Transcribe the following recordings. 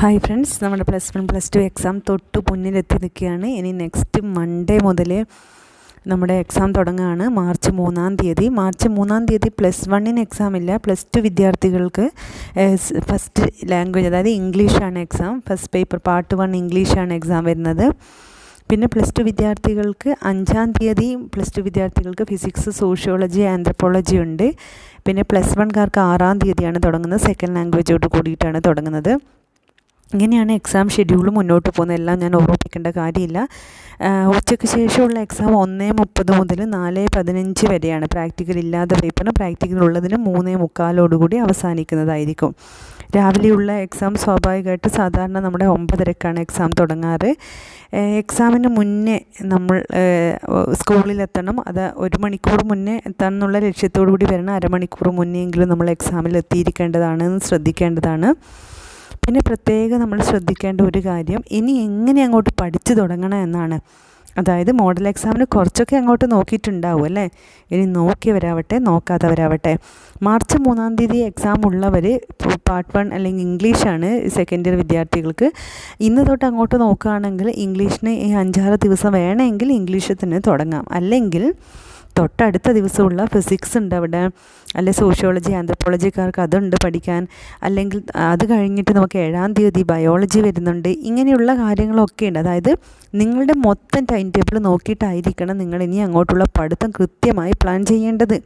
Hi friends, നമ്മുടെ +1 +2 exam തൊട്ട് മുന്നിലെത്തി നിൽക്കുകയാണ്. ഇനി നെക്സ്റ്റ് മൺഡേ മുതൽ നമ്മുടെ എക്സാം തുടങ്ങുകയാണ്. മാർച്ച് 3-ാം തീയതി +1 എക്സാം ഇല്ല. +2 വിദ്യാർത്ഥികൾക്ക് ഫസ്റ്റ് ലാംഗ്വേജ് അതായത് ഇംഗ്ലീഷാണ് എക്സാം. ഫസ്റ്റ് പേപ്പർ പാർട്ട് 1 ഇംഗ്ലീഷാണ് എക്സാം വരുന്നത്. പിന്നെ +2 വിദ്യാർത്ഥികൾക്ക് 5-ാം തീയതി +2 വിദ്യാർത്ഥികൾക്ക് ഫിസിക്സ്, സോഷ്യോളജി, ആന്ത്രപ്പോളജി ഉണ്ട്. പിന്നെ +1കാർക്ക് 6-ാം തീയതിയാണ് തുടങ്ങുന്നത്. സെക്കൻഡ് ലാംഗ്വേജോട് കൂടിയിട്ടാണ് തുടങ്ങുന്നത്. ഇങ്ങനെയാണ് എക്സാം ഷെഡ്യൂൾ മുന്നോട്ട് പോകുന്നത്. എല്ലാം ഞാൻ ഓർമ്മിപ്പിക്കേണ്ട കാര്യമില്ല. ഉച്ചയ്ക്ക് ശേഷമുള്ള എക്സാം 1:30 മുതൽ 4:15 വരെയാണ്. പ്രാക്ടിക്കൽ ഇല്ലാത്ത പേപ്പറിന്, പ്രാക്ടിക്കൽ ഉള്ളതിന് 3:45 അവസാനിക്കുന്നതായിരിക്കും. രാവിലെയുള്ള എക്സാം സ്വാഭാവികമായിട്ട് സാധാരണ നമ്മുടെ 9:30ക്കാണ് എക്സാം തുടങ്ങാറ്. എക്സാമിന് മുന്നേ നമ്മൾ സ്കൂളിലെത്തണം. അത് 1 മണിക്കൂർ മുന്നേ എത്തണം എന്നുള്ള ലക്ഷ്യത്തോടു കൂടി വരണം. അരമണിക്കൂർ മുന്നെയെങ്കിലും നമ്മൾ എക്സാമിൽ എത്തിയിരിക്കേണ്ടതാണ്, ശ്രദ്ധിക്കേണ്ടതാണ്. പിന്നെ പ്രത്യേകം നമ്മൾ ശ്രദ്ധിക്കേണ്ട ഒരു കാര്യം, ഇനി എങ്ങനെ അങ്ങോട്ട് പഠിച്ചു തുടങ്ങണം എന്നാണ്. അതായത് മോഡൽ എക്സാമിന് കുറച്ചൊക്കെ അങ്ങോട്ട് നോക്കിയിട്ടുണ്ടാവും അല്ലേ. ഇനി നോക്കിയവരാവട്ടെ, നോക്കാത്തവരാവട്ടെ, മാർച്ച് 3-ാം തീയതി എക്സാം ഉള്ളവർ പാർട്ട് 1 അല്ലെങ്കിൽ ഇംഗ്ലീഷാണ് സെക്കൻഡ് ഇയർ വിദ്യാർത്ഥികൾക്ക്. ഇന്ന് തൊട്ട് അങ്ങോട്ട് നോക്കുകയാണെങ്കിൽ ഇംഗ്ലീഷിന് ഈ 5-6 ദിവസം വേണമെങ്കിൽ ഇംഗ്ലീഷിൽ തന്നെ തുടങ്ങാം. അല്ലെങ്കിൽ തൊട്ടടുത്ത ദിവസമുള്ള ഫിസിക്സ് ഉണ്ട് അവിടെ, അല്ലെ സോഷ്യോളജി, ആന്ത്രപ്പോളജിക്കാർക്ക് അതുണ്ട് പഠിക്കാൻ. അല്ലെങ്കിൽ അത് കഴിഞ്ഞിട്ട് നമുക്ക് 7-ാം തീയതി ബയോളജി വരുന്നുണ്ട്. ഇങ്ങനെയുള്ള കാര്യങ്ങളൊക്കെ ഉണ്ട്. അതായത് നിങ്ങളുടെ മൊത്തം ടൈം ടേബിൾ നോക്കിയിട്ടായിരിക്കണം നിങ്ങൾ ഇനി അങ്ങോട്ടുള്ള പഠിത്തം കൃത്യമായി പ്ലാൻ ചെയ്യേണ്ടത്.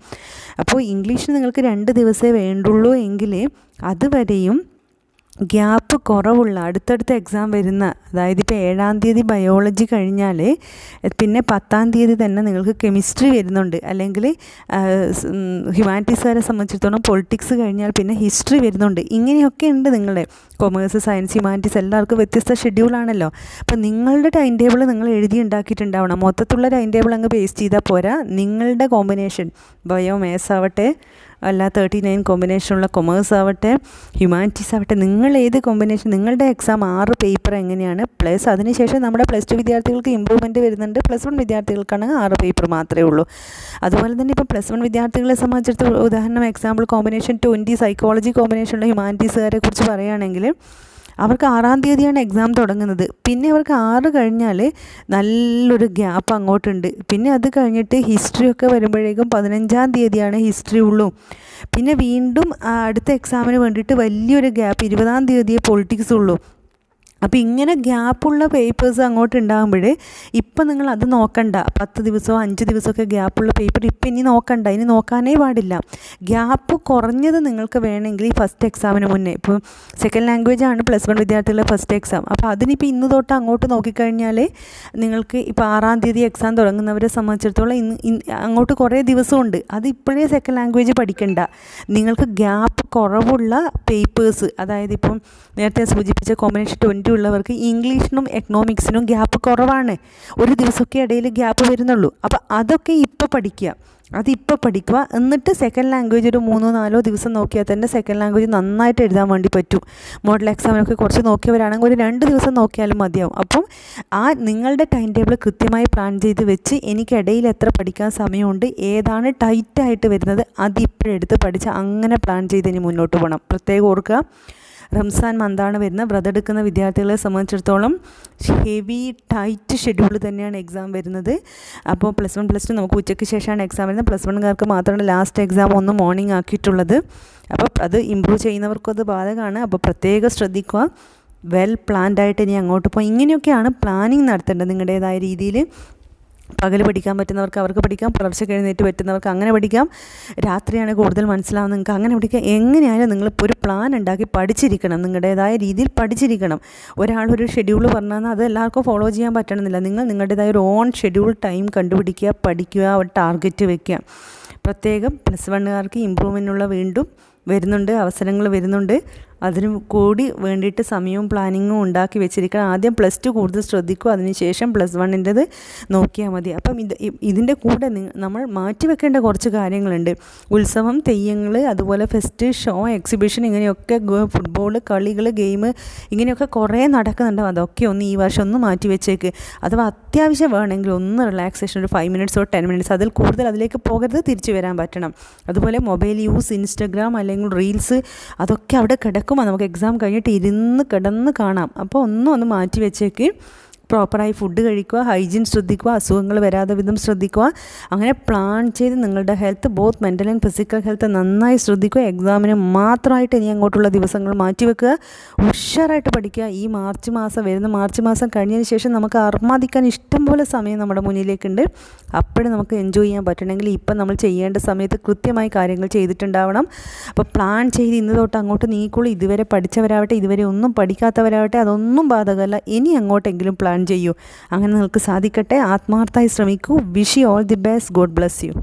അപ്പോൾ ഇംഗ്ലീഷിന് നിങ്ങൾക്ക് 2 ദിവസമേ വേണ്ടുള്ളൂ എങ്കിൽ അതുവരെയും ഗ്യാപ്പ് കുറവുള്ള അടുത്തടുത്ത എക്സാം വരുന്ന, അതായത് ഇപ്പോൾ 7-ാം തീയതി ബയോളജി കഴിഞ്ഞാൽ പിന്നെ 10-ാം തീയതി തന്നെ നിങ്ങൾക്ക് കെമിസ്ട്രി വരുന്നുണ്ട്. അല്ലെങ്കിൽ ഹ്യൂമാനിറ്റീസുകാരെ സംബന്ധിച്ചിടത്തോളം പൊളിറ്റിക്സ് കഴിഞ്ഞാൽ പിന്നെ ഹിസ്റ്ററി വരുന്നുണ്ട്. ഇങ്ങനെയൊക്കെ ഉണ്ട്. നിങ്ങളുടെ കൊമേഴ്സ്, സയൻസ്, ഹ്യൂമാനിറ്റീസ് എല്ലാവർക്കും വ്യത്യസ്ത ഷെഡ്യൂളാണല്ലോ. അപ്പോൾ നിങ്ങളുടെ ടൈം ടേബിൾ നിങ്ങൾ എഴുതി ഉണ്ടാക്കിയിട്ടുണ്ടാവണം. മൊത്തത്തിലുള്ള ടൈം ടേബിൾ അങ്ങ് പേസ്റ്റ് ചെയ്താൽ പോരാ. നിങ്ങളുടെ കോമ്പിനേഷൻ ബയോ, മാത്സ് ആവട്ടെ, അല്ല 39 കോമ്പിനേഷനുള്ള കൊമേഴ്സ് ആവട്ടെ, ഹ്യൂമാനിറ്റീസ് ആവട്ടെ, നിങ്ങൾ ഏത് കോമ്പിനേഷൻ, നിങ്ങളുടെ എക്സാം 6 പേപ്പർ എങ്ങനെയാണ്, പ്ലസ് അതിനുശേഷം നമ്മുടെ +2 വിദ്യാർത്ഥികൾക്ക് ഇമ്പ്രൂവ്മെൻറ്റ് വരുന്നുണ്ട്. +1 വിദ്യാർത്ഥികൾക്കാണെങ്കിൽ 6 പേപ്പർ മാത്രമേ ഉള്ളൂ. അതുപോലെ തന്നെ ഇപ്പോൾ +1 വിദ്യാർത്ഥികളെ സംബന്ധിച്ചിടത്തോളം ഉദാഹരണം എക്സാമ്പിൾ കോമ്പിനേഷൻ 20 സൈക്കോളജി കോമ്പിനേഷനുള്ള ഹ്യൂമാനിറ്റീസുകാരെ കുറിച്ച് പറയുകയാണെങ്കിൽ അവർക്ക് 6-ാം തീയതിയാണ് എക്സാം തുടങ്ങുന്നത്. പിന്നെ അവർക്ക് 6 കഴിഞ്ഞാൽ നല്ലൊരു ഗ്യാപ്പ് അങ്ങോട്ടുണ്ട്. പിന്നെ അത് കഴിഞ്ഞിട്ട് ഹിസ്റ്ററി ഒക്കെ വരുമ്പോഴേക്കും 15-ാം തീയതിയാണ് ഹിസ്റ്ററി ഉള്ളൂ. പിന്നെ വീണ്ടും അടുത്ത എക്സാമിന് വേണ്ടിയിട്ട് വലിയൊരു ഗ്യാപ്പ് 20-ാം തീയതിയേ പൊളിറ്റിക്സ് ഉള്ളൂ. അപ്പോൾ ഇങ്ങനെ ഗ്യാപ്പുള്ള പേപ്പേഴ്സ് അങ്ങോട്ട് ഉണ്ടാകുമ്പോൾ ഇപ്പം നിങ്ങൾ അത് നോക്കണ്ട. 10 ദിവസമോ 5 ദിവസമൊക്കെ ഗ്യാപ്പുള്ള പേപ്പർ ഇപ്പം ഇനി നോക്കണ്ട, ഇനി നോക്കാനേ പാടില്ല. ഗ്യാപ്പ് കുറഞ്ഞത് നിങ്ങൾക്ക് വേണമെങ്കിൽ ഈ ഫസ്റ്റ് എക്സാമിന് മുന്നേ, ഇപ്പോൾ സെക്കൻഡ് ലാംഗ്വേജാണ് +1 വിദ്യാർത്ഥികളുടെ ഫസ്റ്റ് എക്സാം. അപ്പോൾ അതിനിപ്പോൾ ഇന്ന് തൊട്ട് അങ്ങോട്ട് നോക്കിക്കഴിഞ്ഞാൽ നിങ്ങൾക്ക് ഇപ്പോൾ 6-ാം തീയതി എക്സാം തുടങ്ങുന്നവരെ സംബന്ധിച്ചിടത്തോളം അങ്ങോട്ട് കുറേ ദിവസമുണ്ട്. അത് ഇപ്പോഴേ സെക്കൻഡ് ലാംഗ്വേജ് പഠിക്കണ്ട. നിങ്ങൾക്ക് ഗ്യാപ്പ് കുറവുള്ള പേപ്പേഴ്സ്, അതായത് ഇപ്പം നേരത്തെ സൂചിപ്പിച്ച കോമ്പിനേഷൻ 20 ഉള്ളവർക്ക് ഇംഗ്ലീഷിനും എക്കണോമിക്സിനും ഗ്യാപ്പ് കുറവാണ്. ഒരു ദിവസമൊക്കെ ഇടയിൽ ഗ്യാപ്പ് വരുന്നുള്ളൂ. അപ്പോൾ അതൊക്കെ ഇപ്പോൾ പഠിക്കുക. അതിപ്പോൾ പഠിക്കുക. എന്നിട്ട് സെക്കൻഡ് ലാംഗ്വേജ് ഒരു 3-4 ദിവസം നോക്കിയാൽ തന്നെ സെക്കൻഡ് ലാംഗ്വേജ് നന്നായിട്ട് എഴുതാൻ വേണ്ടി പറ്റും. മോഡൽ എക്സാമിനൊക്കെ കുറച്ച് നോക്കിയവരാണെങ്കിൽ ഒരു 2 ദിവസം നോക്കിയാലും മതിയാവും. അപ്പം നിങ്ങളുടെ ടൈം ടേബിൾ കൃത്യമായി പ്ലാൻ ചെയ്ത് വെച്ച് എനിക്കിടയിൽ എത്ര പഠിക്കാൻ സമയമുണ്ട്, ഏതാണ് ടൈറ്റായിട്ട് വരുന്നത്, അതിപ്പോഴെടുത്ത് പഠിച്ച് അങ്ങനെ പ്ലാൻ ചെയ്ത് ഇനി മുന്നോട്ട് പോകണം. പ്രത്യേകം ഓർക്കുക, റംസാൻ മന്താണ് വരുന്നത്. വ്രതം എടുക്കുന്ന വിദ്യാർത്ഥികളെ സംബന്ധിച്ചിടത്തോളം ഹെവി ടൈറ്റ് ഷെഡ്യൂൾ തന്നെയാണ് എക്സാം വരുന്നത്. അപ്പോൾ +1 +2 നമുക്ക് ഉച്ചയ്ക്ക് ശേഷമാണ് എക്സാം വരുന്നത്. +1കാർക്ക് മാത്രമാണ് ലാസ്റ്റ് എക്സാം ഒന്ന് മോർണിംഗ് ആക്കിയിട്ടുള്ളത്. അപ്പോൾ അത് ഇമ്പ്രൂവ് ചെയ്യുന്നവർക്കും അത് ബാധകമാണ്. അപ്പോൾ പ്രത്യേകം ശ്രദ്ധിക്കുക. വെൽ പ്ലാൻഡ് ആയിട്ട് ഇനി അങ്ങോട്ട് പോകും. ഇങ്ങനെയൊക്കെയാണ് പ്ലാനിങ് നടത്തേണ്ടത് നിങ്ങളുടേതായ രീതിയിൽ. പകൽ പഠിക്കാൻ പറ്റുന്നവർക്ക് അവർക്ക് പഠിക്കാം, പുലർച്ചെ എഴുന്നേറ്റ് പറ്റുന്നവർക്ക് അങ്ങനെ പഠിക്കാം, രാത്രിയാണ് കൂടുതൽ മനസ്സിലാവുന്നത് നിങ്ങൾക്ക് അങ്ങനെ പഠിക്കാം. എങ്ങനെയായാലും നിങ്ങളിപ്പോൾ ഒരു പ്ലാൻ ഉണ്ടാക്കി പഠിച്ചിരിക്കണം, നിങ്ങളുടേതായ രീതിയിൽ പഠിച്ചിരിക്കണം. ഒരാളൊരു ഷെഡ്യൂൾ പറഞ്ഞാൽ അത് എല്ലാവർക്കും ഫോളോ ചെയ്യാൻ പറ്റണമെന്നില്ല. നിങ്ങൾ നിങ്ങളുടേതായ ഒരു ഓൺ ഷെഡ്യൂൾ ടൈം കണ്ടുപിടിക്കുക, പഠിക്കുക, ഒരു ടാർഗറ്റ് വയ്ക്കുക. പ്രത്യേകം +1കാർക്ക് ഇമ്പ്രൂവ്മെൻറ്റിനുള്ള വീണ്ടും വരുന്നുണ്ട്, അവസരങ്ങൾ വരുന്നുണ്ട്. അതിന് കൂടി വേണ്ടിയിട്ട് സമയവും പ്ലാനിങ്ങും ഉണ്ടാക്കി വെച്ചിരിക്കണം. ആദ്യം +2 കൂടുതൽ ശ്രദ്ധിക്കുക, അതിനുശേഷം +1ൻ്റെത് നോക്കിയാൽ മതി. അപ്പം ഇതിൻ്റെ കൂടെ നമ്മൾ മാറ്റിവെക്കേണ്ട കുറച്ച് കാര്യങ്ങളുണ്ട്. ഉത്സവം, തെയ്യങ്ങൾ, അതുപോലെ ഫെസ്റ്റ്, ഷോ, എക്സിബിഷൻ, ഇങ്ങനെയൊക്കെ ഫുട്ബോൾ കളികൾ, ഗെയിം, ഇങ്ങനെയൊക്കെ കുറേ നടക്കുന്നുണ്ട്. അതൊക്കെ ഒന്ന് ഈ വർഷം ഒന്ന് മാറ്റി വെച്ചേക്ക്. അഥവാ അത്യാവശ്യം വേണമെങ്കിൽ ഒന്ന് റിലാക്സേഷൻ, ഒരു 5 മിനിറ്റ്സോ 10 മിനിറ്റ്സ്, അതിൽ കൂടുതൽ അതിലേക്ക് പോകരുത്, തിരിച്ചു വരാൻ പറ്റണം. അതുപോലെ മൊബൈൽ യൂസ്, ഇൻസ്റ്റഗ്രാം അല്ലെങ്കിൽ റീൽസ്, അതൊക്കെ അവിടെ കിടക്കും. നടക്കും, നമുക്ക് എക്സാം കഴിഞ്ഞിട്ട് ഇരുന്ന് കിടന്ന് കാണാം. അപ്പോൾ ഒന്ന് മാറ്റി വെച്ചേക്ക്. പ്രോപ്പറായി ഫുഡ് കഴിക്കുക, ഹൈജീൻ ശ്രദ്ധിക്കുക, അസുഖങ്ങൾ വരാതെ വിധം ശ്രദ്ധിക്കുക. അങ്ങനെ പ്ലാൻ ചെയ്ത് നിങ്ങളുടെ health, both mental and physical health നന്നായി ശ്രദ്ധിക്കുക. എക്സാമിന് മാത്രമായിട്ട് ഇനി അങ്ങോട്ടുള്ള ദിവസങ്ങൾ മാറ്റിവെക്കുക. ഉഷാറായിട്ട് പഠിക്കുക. ഈ വരുന്ന മാർച്ച് മാസം കഴിഞ്ഞതിന് ശേഷം നമുക്ക് അർമാദിക്കാൻ ഇഷ്ടം പോലെ സമയം നമ്മുടെ മുന്നിലേക്കുണ്ട്. അപ്പോഴും നമുക്ക് എൻജോയ് ചെയ്യാൻ പറ്റണമെങ്കിൽ ഇപ്പം നമ്മൾ ചെയ്യേണ്ട സമയത്ത് കൃത്യമായി കാര്യങ്ങൾ ചെയ്തിട്ടുണ്ടാവണം. അപ്പോൾ പ്ലാൻ ചെയ്ത് ഇന്ന് തൊട്ട് അങ്ങോട്ട് നീക്കുള്ളൂ. ഇതുവരെ പഠിച്ചവരാവട്ടെ, ഇതുവരെ ഒന്നും പഠിക്കാത്തവരാവട്ടെ, അതൊന്നും ബാധകമല്ല. ഇനി അങ്ങോട്ടെങ്കിലും പ്ലാൻ ചെയ്യൂ. അങ്ങനെ നിങ്ങൾക്ക് സാധിക്കട്ടെ. ആത്മാർത്ഥമായി ശ്രമിക്കൂ. Wish you all the best. God bless U.